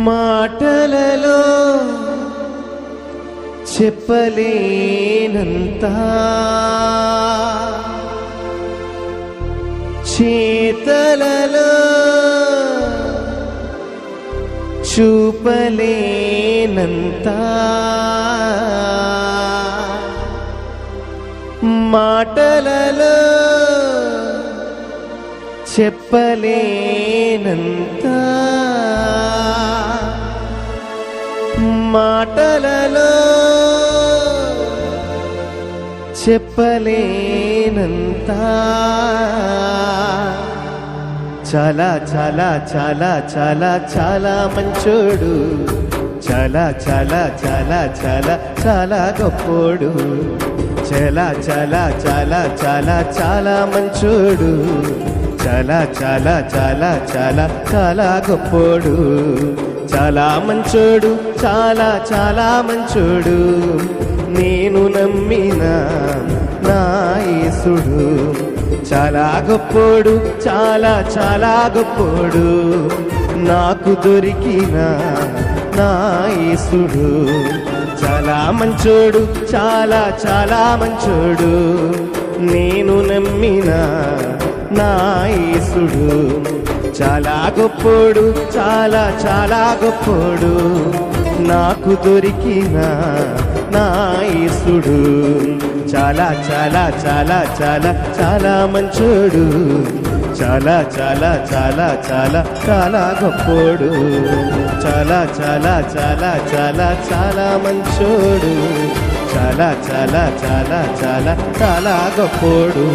మాటలలో చెప్పలేనంత, చేతలలో చూపలేనంత, మాటలలో చెప్పలేనంత, మాటలలో చెప్పలేనంత, చాలా చాలా చాలా చాలా చాలా మంచోడు, చాలా చాలా చాలా చాలా చాలా గొప్పోడు, చాలా చాలా చాలా చాలా చాలా మంచోడు, చాలా చాలా చాలా చాలా చాలా గొప్పోడు, చాలా మంచోడు, చాలా చాలా మంచోడు, నేను నమ్మిన నా యేసుడు, చాలా గొప్పోడు, చాలా చాలా గొప్పోడు, నాకు దొరికిన నా యేసుడు, చాలా మంచోడు, చాలా చాలా మంచోడు, నేను నమ్మిన నా యేసుడు, చాలా గొప్పోడు, చాలా చాలా గొప్పోడు, నాకు దొరికిన నా యేసుడు, చాలా చాలా చాలా చాలా చాలా మంచోడు, చాలా చాలా చాలా చాలా చాలా గొప్పోడు, చాలా చాలా చాలా చాలా చాలా మంచోడు, చాలా చాలా చాలా చాలా చాలా గొప్పోడు.